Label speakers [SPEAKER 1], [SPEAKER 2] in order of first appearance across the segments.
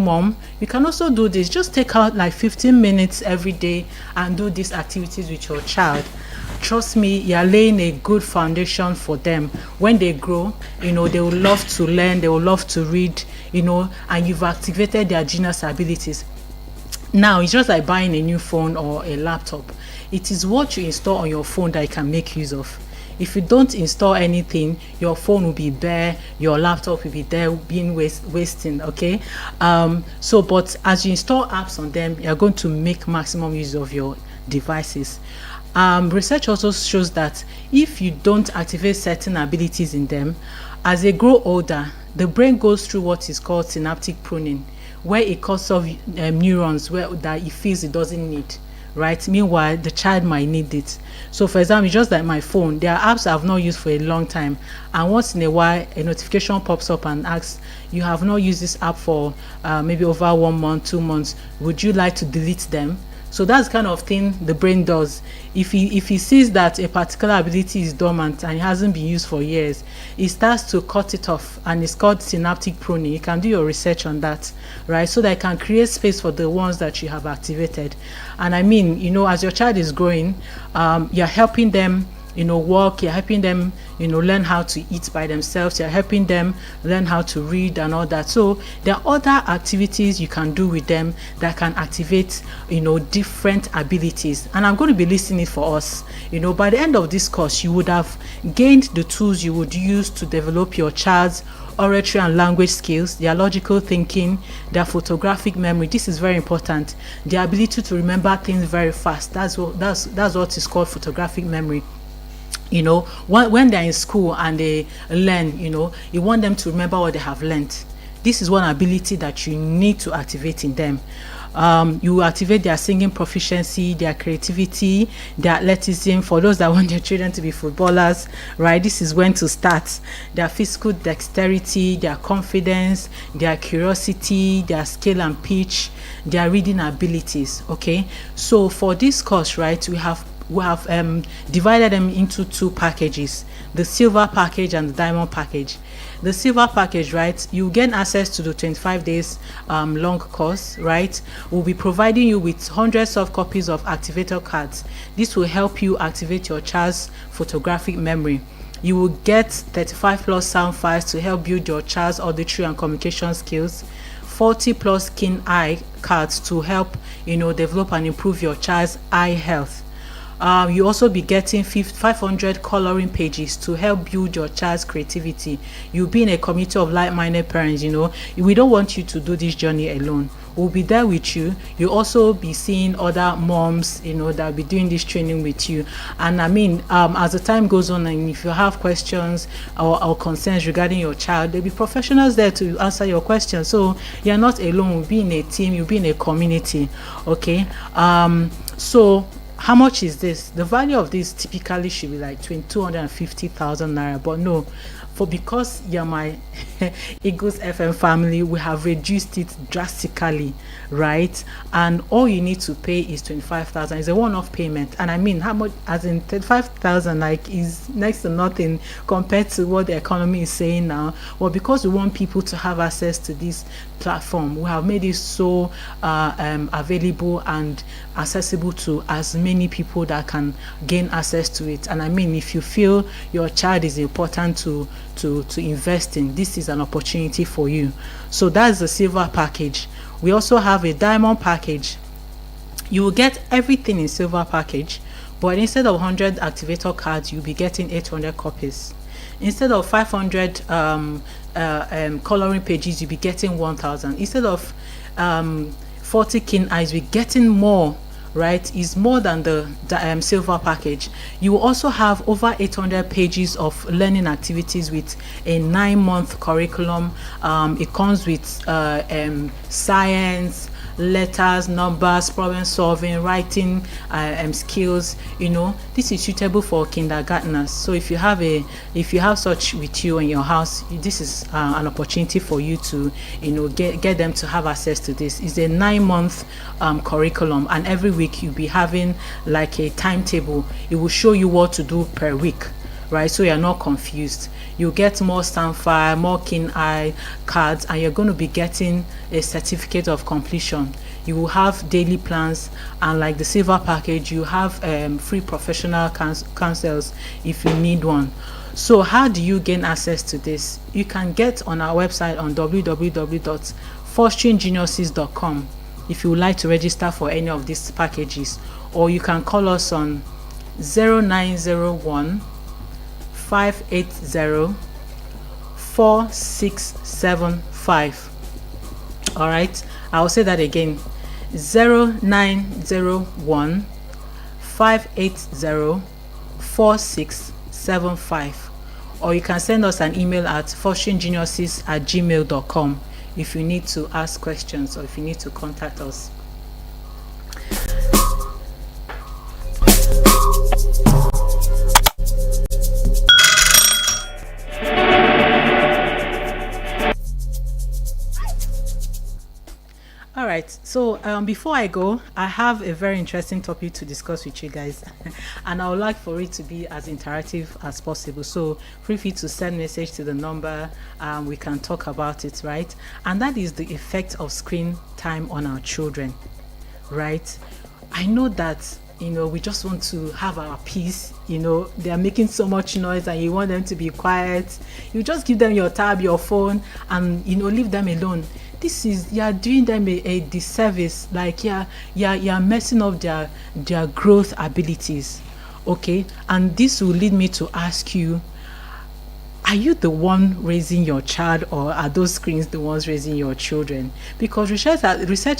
[SPEAKER 1] mom, you can also do this. Just take out like 15 minutes every day and do these activities with your child. Trust me, you're laying a good foundation for them. When they grow, they will love to learn, they will love to read, and you've activated their genius abilities. Now, it's just like buying a new phone or a laptop. It is what you install on your phone that you can make use of. If you don't install anything, your phone will be bare, your laptop will be there being wasting, okay? But as you install apps on them, you're going to make maximum use of your devices. Research also shows that if you don't activate certain abilities in them, as they grow older, the brain goes through what is called synaptic pruning, where it cuts off neurons that it feels it doesn't need. Right? Meanwhile, the child might need it. So, for example, just like my phone, there are apps I've not used for a long time, and once in a while, a notification pops up and asks, "You have not used this app for maybe over 1 month, 2 months. Would you like to delete them?" So that's the kind of thing the brain does. If he sees that a particular ability is dormant and it hasn't been used for years, it starts to cut it off, and it's called synaptic pruning. You can do your research on that, right? So that it can create space for the ones that you have activated. And I mean, as your child is growing, you're helping them walk, you're helping them learn how to eat by themselves, you're helping them learn how to read and all that. So there are other activities you can do with them that can activate different abilities, and I'm going to be listing it for us. By the end of this course, you would have gained the tools you would use to develop your child's oratory and language skills, their logical thinking, their photographic memory. This is very important. The ability to remember things very fast. That's what is called photographic memory. When they're in school and they learn, you want them to remember what they have learned. This is one ability that you need to activate in them. You activate their singing proficiency, their creativity, their athleticism. For those that want their children to be footballers, right, this is when to start. Their physical dexterity, their confidence, their curiosity, their scale and pitch, their reading abilities. Okay, so for this course, right, we have divided them into 2 packages: the silver package and the diamond package. The silver package, right, you gain access to the 25 days long course, right? We'll be providing you with hundreds of copies of activator cards. This will help you activate your child's photographic memory. You will get 35 plus sound files to help build your child's auditory and communication skills, 40 plus keen eye cards to help develop and improve your child's eye health. You also be getting 500 coloring pages to help build your child's creativity. You'll be in a community of like-minded parents. We don't want you to do this journey alone. We'll be there with you. You'll also be seeing other moms that will be doing this training with you. And I mean, as the time goes on, and if you have questions or concerns regarding your child, there'll be professionals there to answer your questions. So you're not alone. We'll be in a team, you'll be in a community. Okay, so how much is this? The value of this typically should be like 250,000 naira, but no, because you're my Eagles FM family, we have reduced it drastically, right? And all you need to pay is 25,000. It's a one-off payment, and I mean, how much? As in 35,000, like, is next to nothing compared to what the economy is saying now. Well, because we want people to have access to this platform, we have made it so available and accessible to as many people that can gain access to it. And I mean, if you feel your child is important to invest in, this is an opportunity for you. So that's the silver package. We also have a diamond package. You will get everything in silver package, but instead of 100 activator cards, you'll be getting 800 copies. Instead of 500 coloring pages, you'll be getting 1,000. Instead of 40 keen eyes, we're getting more, right? Is more than the silver package. You will also have over 800 pages of learning activities with a 9-month curriculum. It comes with science, letters, numbers, problem solving, writing skills. This is suitable for kindergartners. So if you have such with you in your house, this is an opportunity for you to get them to have access to this. It's a 9-month curriculum, and every week you'll be having like a timetable. It will show you what to do per week, right? So you're not confused. You get more Stanfire, more Keen Eye cards, and you're going to be getting a certificate of completion. You will have daily plans, and like the silver package, you have free professional counsels if you need one. So how do you gain access to this? You can get on our website on www.fosteringgeniuses.com if you would like to register for any of these packages, or you can call us on 0901 580 4675. All right, I'll say that again: 0901 580 4675. Or you can send us an email at fosteringeniuses@gmail.com if you need to ask questions or if you need to contact us. All right, so before I go, I have a very interesting topic to discuss with you guys, and I would like for it to be as interactive as possible. So feel free to send message to the number, we can talk about it, right? And that is the effect of screen time on our children, right? I know that we just want to have our peace. They are making so much noise and you want them to be quiet. You just give them your tab, your phone, and leave them alone. This is, you're doing them a disservice. Like you're messing up their growth abilities. Okay, and this will lead me to ask you, are you the one raising your child, or are those screens the ones raising your children? Because research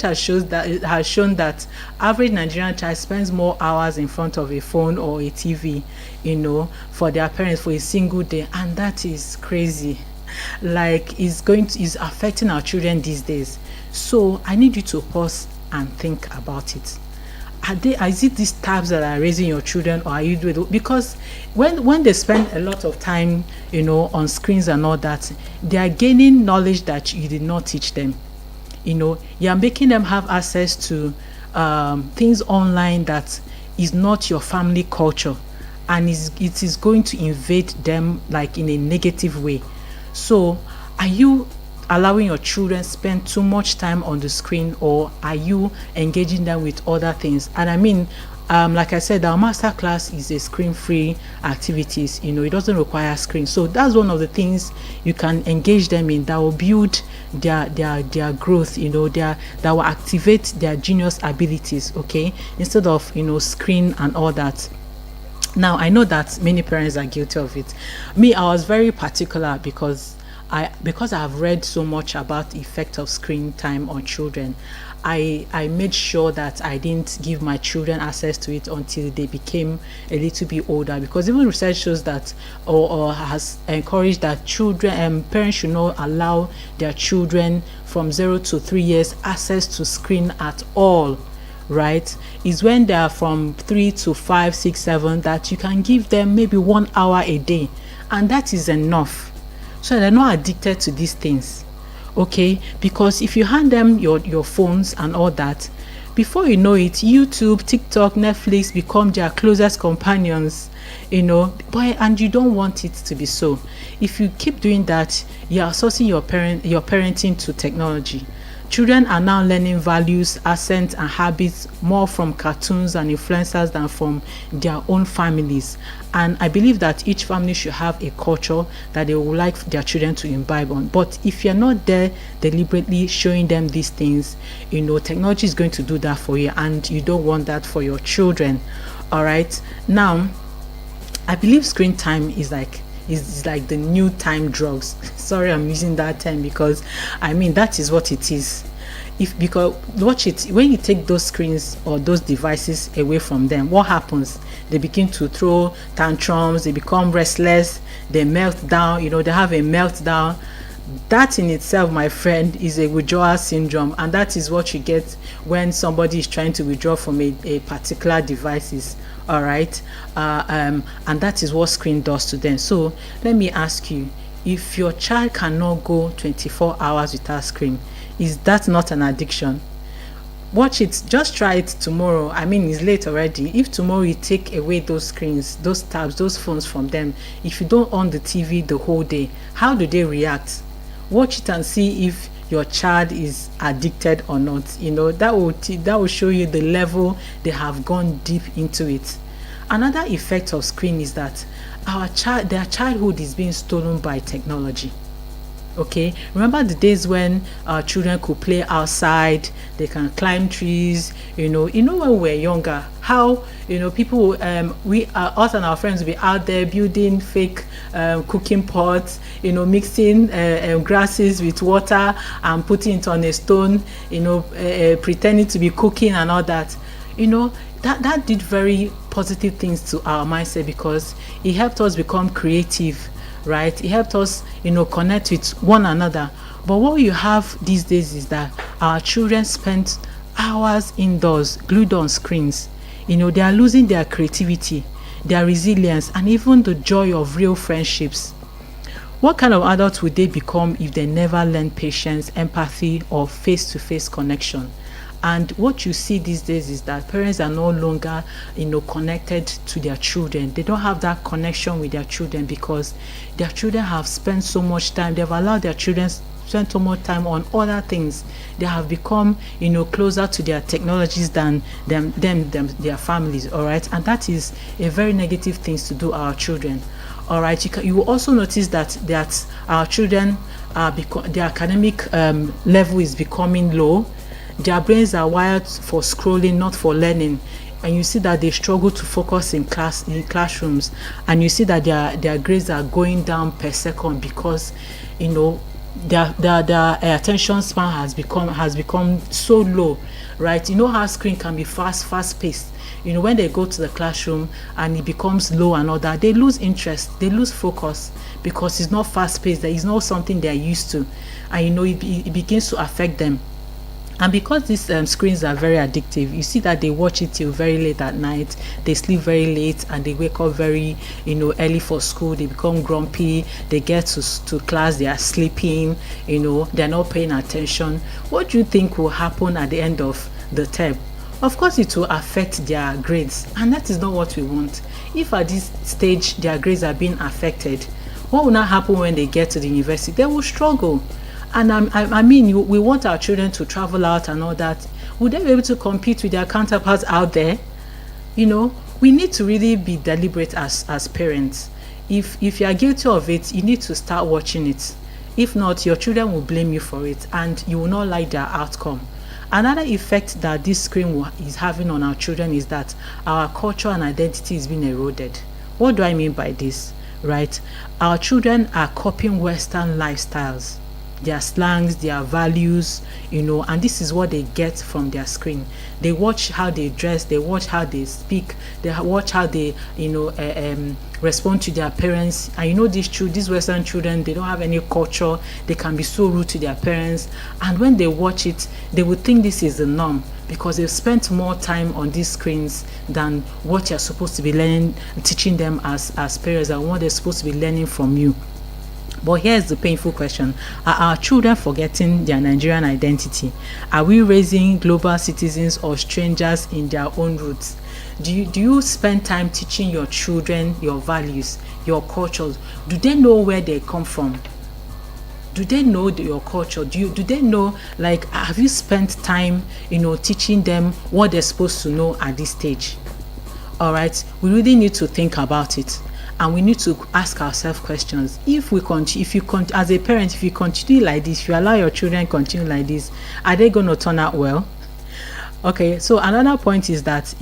[SPEAKER 1] has shown that average Nigerian child spends more hours in front of a phone or a TV, for their parents for a single day, and that is crazy. Like, is affecting our children these days. So I need you to pause and think about it. Is it these tabs that are raising your children, or are you doing it? Because when they spend a lot of time on screens and all that, they are gaining knowledge that you did not teach them. You are making them have access to things online that is not your family culture, and it is going to invade them like in a negative way. So are you allowing your children spend too much time on the screen, or are you engaging them with other things? And I mean, like I said, our master class is a screen-free activities. It doesn't require screen. So that's one of the things you can engage them in that will build their growth, that will activate their genius abilities, okay, instead of screen and all that. Now, I know that many parents are guilty of it. Me, I was very particular because I have read so much about the effect of screen time on children. I made sure that I didn't give my children access to it until they became a little bit older, because even research shows that or has encouraged that parents should not allow their children from 0 to 3 years access to screen at all. Right, is when they are from 3 to 5, 6, 7 that you can give them maybe 1 hour a day, and that is enough, so they're not addicted to these things. Okay, because if you hand them your phones and all that, before you know it, YouTube, TikTok, Netflix become their closest companions, and you don't want it to be so. If you keep doing that, you're associating your parenting to technology. Children are now learning values, accents, and habits more from cartoons and influencers than from their own families. And I believe that each family should have a culture that they would like their children to imbibe on. But if you're not there deliberately showing them these things, technology is going to do that for you, and you don't want that for your children. All right. Now, I believe screen time is like the new time drugs. Sorry, I'm using that term because I mean that is what it is. Because watch it, when you take those screens or those devices away from them, what happens? They begin to throw tantrums, they become restless, they melt down, they have a meltdown. That in itself, my friend, is a withdrawal syndrome, and that is what you get when somebody is trying to withdraw from a particular devices. All right, and that is what screen does to them. So let me ask you, if your child cannot go 24 hours without screen, is that not an addiction? Watch it, just try it tomorrow. I mean, it's late already. If tomorrow you take away those screens, those tabs, those phones from them, if you don't on the TV the whole day, how do they react? Watch it and see if your child is addicted or not. That will show you the level they have gone deep into it. Another effect of screen is that their childhood is being stolen by technology. Okay, remember the days when children could play outside, they can climb trees. When we were younger, how people us and our friends will be out there building fake cooking pots, mixing grasses with water and putting it on a stone, pretending to be cooking and all that. That did very positive things to our mindset, because it helped us become creative, right? It helped us, connect with one another. But what you have these days is that our children spend hours indoors, glued on screens. They are losing their creativity, their resilience, and even the joy of real friendships. What kind of adults would they become if they never learn patience, empathy, or face-to-face connection? And what you see these days is that parents are no longer, connected to their children. They don't have that connection with their children because their children have spent so much time. They've allowed their children spend so much time on other things. They have become, closer to their technologies than their families. All right, and that is a very negative thing to do our children. All right, you will also notice that our children their academic level is becoming low. Their brains are wired for scrolling, not for learning. And you see that they struggle to focus in classrooms, and you see that their grades are going down per second because their attention span has become so low, right? How screen can be fast paced. When they go to the classroom and it becomes low and all that, they lose interest, they lose focus, because it's not fast paced. That is not something they're used to, and it begins to affect them. And because these screens are very addictive, you see that they watch it till very late at night, they sleep very late, and they wake up very early for school. They become grumpy, they get to class, they are sleeping, they're not paying attention. What do you think will happen at the end of the term? Of course it will affect their grades, and that is not what we want. If at this stage their grades are being affected, what will not happen when they get to the university? They will struggle. And we want our children to travel out and all that. Would they be able to compete with their counterparts out there? We need to really be deliberate as parents. If you are guilty of it, you need to start watching it. If not, your children will blame you for it, and you will not like their outcome. Another effect that this screen is having on our children is that our culture and identity is being eroded. What do I mean by this? Right? Our children are copying Western lifestyles, their slangs, their values, and this is what they get from their screen. They watch how they dress, they watch how they speak, they watch how they respond to their parents. And these Western children, they don't have any culture. They can be so rude to their parents, and when they watch it, they would think this is the norm, because they've spent more time on these screens than what you're supposed to be learning, teaching them as parents, and what they're supposed to be learning from you. But here's the painful question. Are our children forgetting their Nigerian identity? Are we raising global citizens or strangers in their own roots? Do you spend time teaching your children your values, your cultures? Do they know where they come from? Do they know your culture? Do they know, have you spent time, teaching them what they're supposed to know at this stage? All right, we really need to think about it. And we need to ask ourselves questions. As a parent, if you continue like this, if you allow your children continue like this, are they going to turn out well? Okay, so another point is that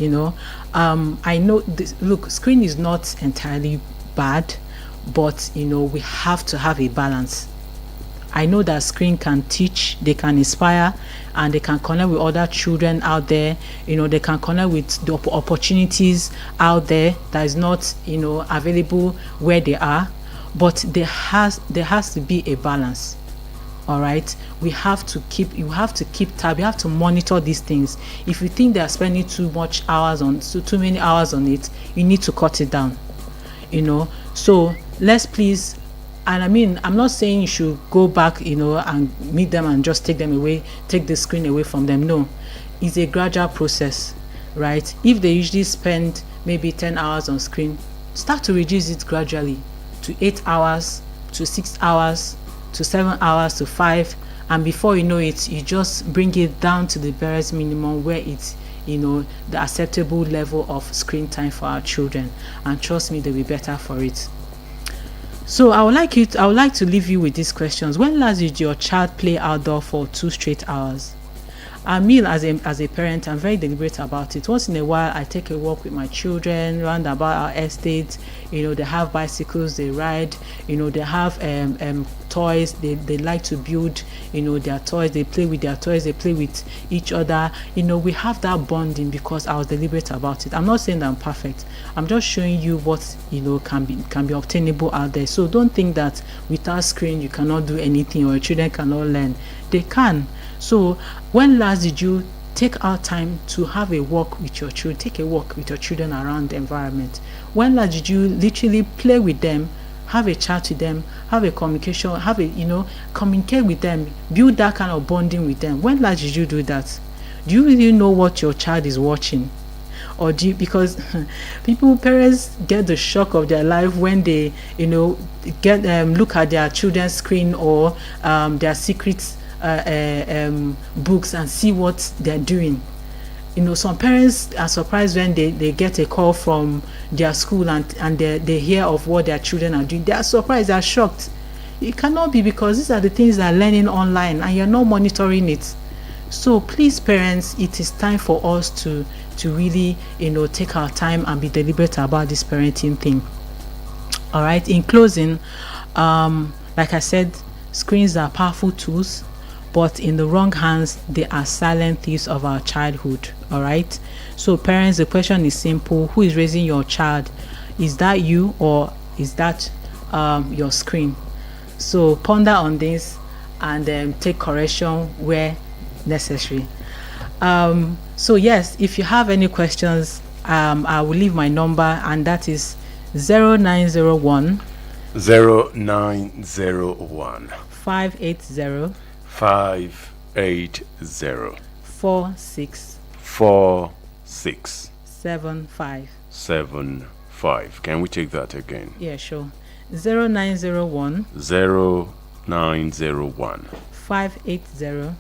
[SPEAKER 1] I know this. Look, screen is not entirely bad, but we have to have a balance. I know that screen can teach, they can inspire, and they can connect with other children out there. They can connect with the opportunities out there that is not, available where they are. But there has to be a balance. All right, you have to keep tab. You have to monitor these things. If you think they are spending too many hours on it, you need to cut it down. So let's please And I mean, I'm not saying you should go back, and meet them and just take them away, take the screen away from them. No, it's a gradual process, right? If they usually spend maybe 10 hours on screen, start to reduce it gradually to 8 hours, to 6 hours, to 7 hours, to 5. And before you know it, you just bring it down to the barest minimum where it's, the acceptable level of screen time for our children. And trust me, they'll be better for it. So I would like to leave you with these questions. When last did your child play outdoor for 2 straight hours? I mean, as a parent, I'm very deliberate about it. Once in a while, I take a walk with my children round about our estate. They have bicycles, they ride. They have toys. They like to build, their toys. They play with their toys. They play with each other. We have that bonding because I was deliberate about it. I'm not saying that I'm perfect. I'm just showing you what can be obtainable out there. So don't think that without screen you cannot do anything or your children cannot learn. They can. So when last did you take out time to have a walk with your children? Take a walk with your children around the environment. When last did you literally play with them, have a chat with them, have a communication, communicate with them, build that kind of bonding with them? When last did you do that? Do you really know what your child is watching? Or because parents get the shock of their life when they look at their children's screen or their secrets books and see what they're doing. Some parents are surprised when they get a call from their school and they hear of what their children are doing. They are surprised, they are shocked. It cannot be, because these are the things they're learning online and you're not monitoring it. So please, parents, it is time for us to really take our time and be deliberate about this parenting thing. All right, in closing, like I said, screens are powerful tools, but in the wrong hands, they are silent thieves of our childhood. All right. So parents, the question is simple: who is raising your child? Is that you, or is that your screen? So ponder on this and take correction where necessary. So yes, if you have any questions, I will leave my number, and that is 0901 580
[SPEAKER 2] 4675. Can we take that again?
[SPEAKER 1] Yeah, sure. 0901 580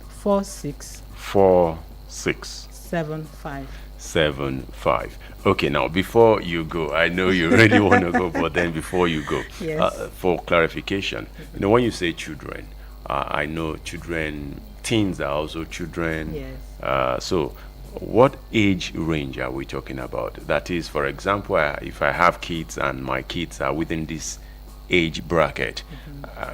[SPEAKER 2] 4675. Okay, now before you go, I know you really want to go, but then before you go,
[SPEAKER 1] yes.
[SPEAKER 2] For clarification, when you say children, I know children, teens are also children.
[SPEAKER 1] Yes.
[SPEAKER 2] So what age range are we talking about? That is, for example, if I have kids and my kids are within this age bracket,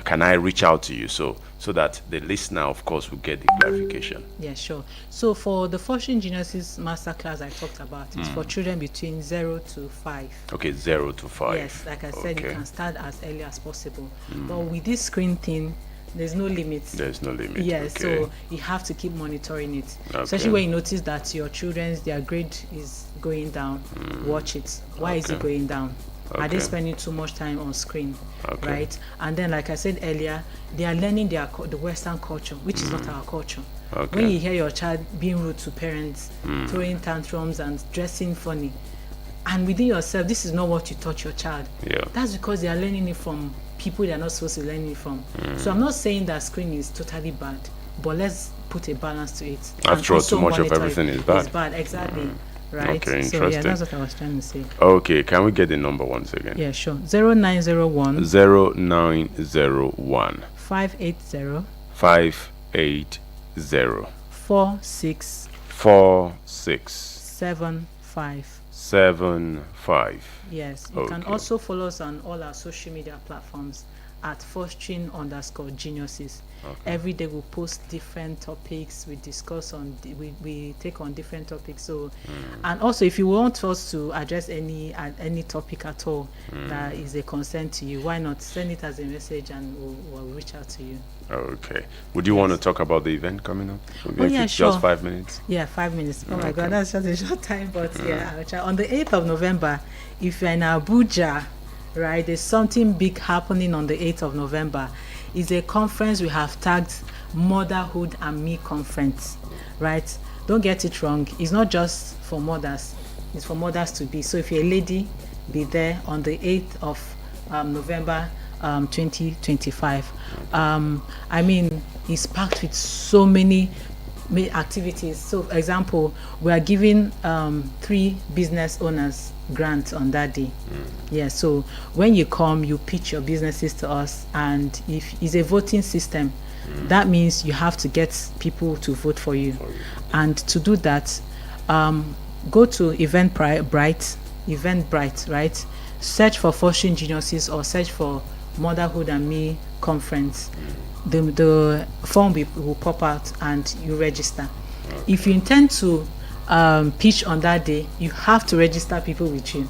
[SPEAKER 2] can I reach out to you so that the listener, of course, will get the clarification?
[SPEAKER 1] Yeah, sure. So for the Fostering Geniuses masterclass I talked about, it's for children between 0 to 5.
[SPEAKER 2] Okay, 0 to 5.
[SPEAKER 1] Yes, like I said, you can start as early as possible. But with this screen thing, there's no limit.
[SPEAKER 2] There's no limit.
[SPEAKER 1] Yes,
[SPEAKER 2] okay.
[SPEAKER 1] So you have to keep monitoring it.
[SPEAKER 2] Okay.
[SPEAKER 1] Especially when you notice that your their grade is going down. Watch it. Why is it going down? Are they spending too much time on screen? Right? And then, like I said earlier, they are learning the Western culture, which is not our culture. When you hear your child being rude to parents, throwing tantrums and dressing funny, and within yourself, this is not what you taught your child. That's because they are learning it from people they are not supposed to learn it from. So I'm not saying that screen is totally bad, but let's put a balance to it.
[SPEAKER 2] After all, too much of everything is bad.
[SPEAKER 1] It's bad, exactly. Right.
[SPEAKER 2] Okay,
[SPEAKER 1] so
[SPEAKER 2] interesting.
[SPEAKER 1] that's what I was trying to say.
[SPEAKER 2] Okay, can we get the number once again?
[SPEAKER 1] Yeah, sure. 0901
[SPEAKER 2] 0901
[SPEAKER 1] 580
[SPEAKER 2] 580
[SPEAKER 1] 4675. Yes. You can also follow us on all our social media platforms at fostering_geniuses. Every day we post different topics. We discuss on we take on different topics. So and also, if you want us to address any topic at all that is a concern to you, why not send it as a message and we'll reach out to you.
[SPEAKER 2] Okay. Would you want to talk about the event coming up?
[SPEAKER 1] Yeah, sure.
[SPEAKER 2] Just 5 minutes?
[SPEAKER 1] Yeah, 5 minutes. Oh my God, that's just a short time. But yeah, I'll try. On the 8th of November, if you're in Abuja, right? There's something big happening on the 8th of November. It's a conference we have tagged Motherhood and Me Conference, right? Don't get it wrong. It's not just for mothers. It's for mothers to be. So if you're a lady, be there on the 8th of November 2025. I mean, it's packed with so many activities. So, for example, we are giving 3 business owners grants on that day. Yeah, so when you come, you pitch your businesses to us, and if it's a voting system, that means you have to get people to vote for you. And to do that, go to Eventbrite, right? Search for Fortune Geniuses or search for Motherhood and Me Conference. The form will pop out and you register. If you intend to pitch on that day, you have to register people with you,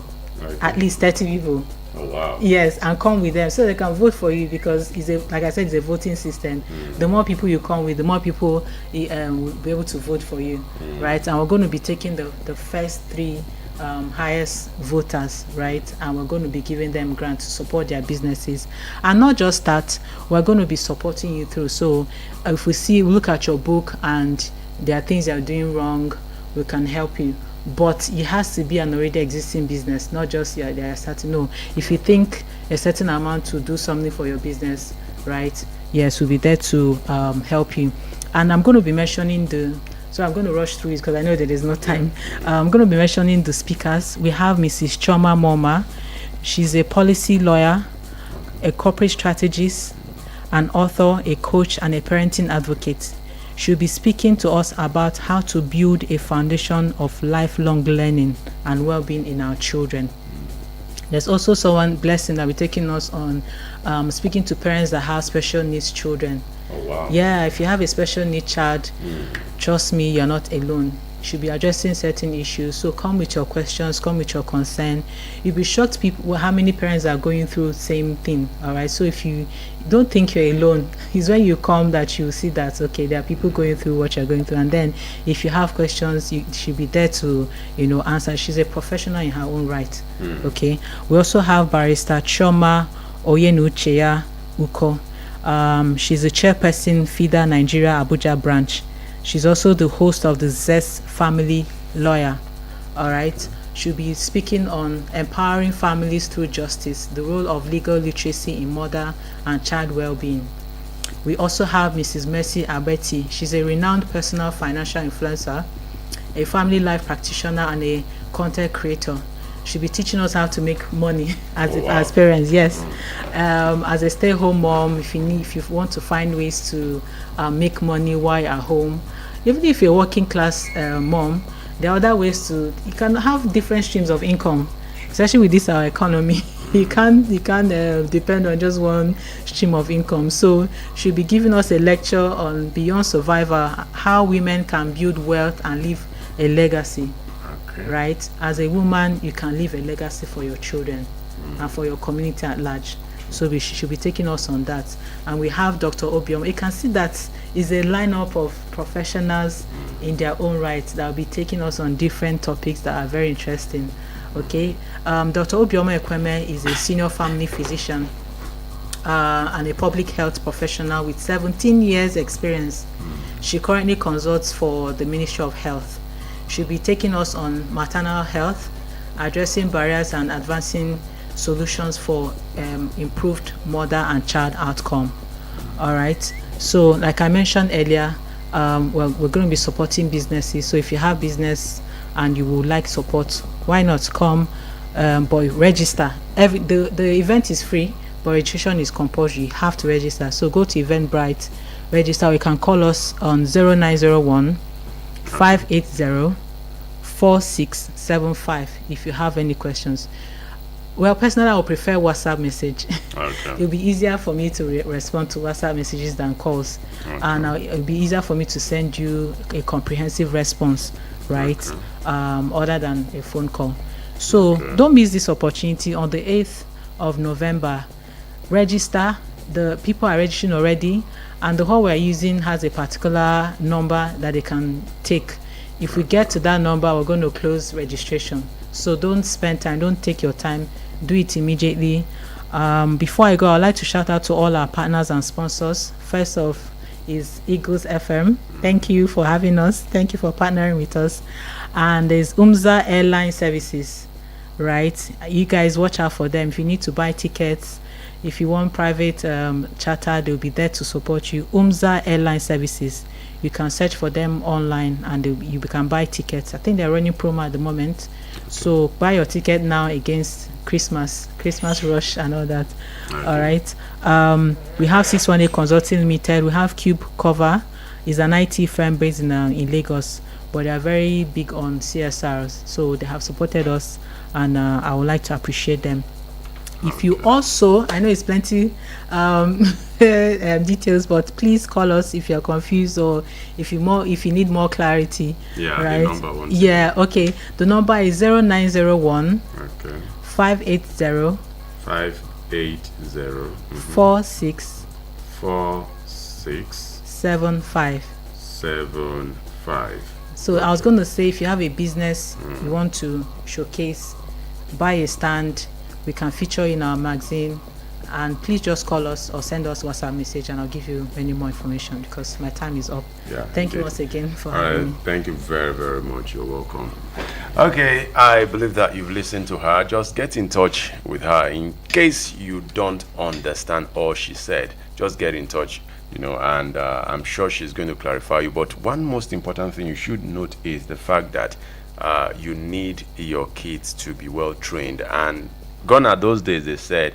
[SPEAKER 1] at least 30 people.
[SPEAKER 2] Oh, wow.
[SPEAKER 1] Yes, and come with them so they can vote for you, because like I said, it's a voting system. The more people you come with, the more people will be able to vote for you, right? And we're going to be taking the first 3 highest voters, right? And we're going to be giving them grants to support their businesses. And not just that, we're going to be supporting you through. So if we look at your book and there are things you're doing wrong, we can help you. But it has to be an already existing business, not just they are starting. No, if you think a certain amount to do something for your business, right? Yes, we'll be there to help you. And I'm going to be mentioning so I'm going to rush through it because I know that there's no time. I'm going to be mentioning the speakers. We have Mrs. Choma Moma. She's a policy lawyer, a corporate strategist, an author, a coach, and a parenting advocate. She'll be speaking to us about how to build a foundation of lifelong learning and well-being in our children. There's also someone, Blessing, that will be taking us on speaking to parents that have special needs children.
[SPEAKER 2] Oh, wow.
[SPEAKER 1] Yeah, if you have a special need child, trust me, you're not alone. You should be addressing certain issues. So come with your questions, come with your concern. You'll be shocked how many parents are going through the same thing. All right. So if you don't think you're alone, it's when you come that you see that, okay, there are people going through what you're going through. And then if you have questions, you should be there to, answer. She's a professional in her own right. Okay. We also have Barrister Choma Oyenucheya Uko. She's the chairperson, FIDA Nigeria Abuja branch. She's also the host of the Zest Family Lawyer. All right. She'll be speaking on empowering families through justice, the role of legal literacy in mother and child well-being. We also have Mrs. Mercy Abeti. She's a renowned personal financial influencer, a family life practitioner, and a content creator. She'll be teaching us how to make money as parents. Yes, as a stay-home mom, if you want to find ways to make money while you're at home, even if you're a working class mom, there are other ways you can have different streams of income, especially with this our economy. You can't depend on just one stream of income. So she'll be giving us a lecture on Beyond Survivor, how women can build wealth and leave a legacy. Right? As a woman, you can leave a legacy for your children and for your community at large. So we should be taking us on that. And we have Dr. Obiom. You can see that is a lineup of professionals in their own right that will be taking us on different topics that are very interesting. Okay. Dr. Obiom Ekweme is a senior family physician and a public health professional with 17 years experience. She currently consults for the Ministry of Health. She'll be taking us on maternal health, addressing barriers and advancing solutions for improved mother and child outcome. All right. So like I mentioned earlier, we're going to be supporting businesses. So if you have business and you would like support, why not come? But register. The event is free, but registration is compulsory. You have to register. So go to Eventbrite, register. You can call us on 0901 580 4675 if you have any questions. Well, personally, I would prefer WhatsApp message. Okay. It'll be easier for me to respond to WhatsApp messages than calls. Okay. And it'll be easier for me to send you a comprehensive response, right? Okay. Other than a phone call. So don't miss this opportunity. On the 8th of November, register. The people are registering already, and the hall we're using has a particular number that they can take. If we get to that number, we're going to close registration. So don't spend time, don't take your time. do it immediately. Before I go, I'd like to shout out to all our partners and sponsors. First off is Eagles FM. Thank you for having us. Thank you for partnering with us. And there's UMZA Airline Services, right? You guys watch out for them. If you need to buy tickets, if you want private charter, they'll be there to support you. UMZA Airline Services. You can search for them online and you can buy tickets. I think they're running promo at the moment. So buy your ticket now against Christmas rush and all that. Okay. All right. We have 618 Consulting Limited. We have Cube Cover. It's an IT firm based in Lagos, but they are very big on CSRs. So they have supported us, and I would like to appreciate them. If you also, I know it's plenty details, but please call us if you're confused or if you need more clarity.
[SPEAKER 2] Yeah,
[SPEAKER 1] right?
[SPEAKER 2] the number one.
[SPEAKER 1] Yeah, okay. The number is 0901
[SPEAKER 2] okay.
[SPEAKER 1] 580 46 75. So I was going to say, if you have a business you want to showcase, buy a stand, we can feature in our magazine, and please just call us or send us WhatsApp message and I'll give you any more information because my time is up.
[SPEAKER 2] Yeah,
[SPEAKER 1] thank you once again for having me.
[SPEAKER 2] Thank you very, very much. You're welcome. Okay, I believe that you've listened to her. Just get in touch with her in case you don't understand all she said. Just get in touch, and I'm sure she's going to clarify you. But one most important thing you should note is the fact that you need your kids to be well trained. And gone are those days they said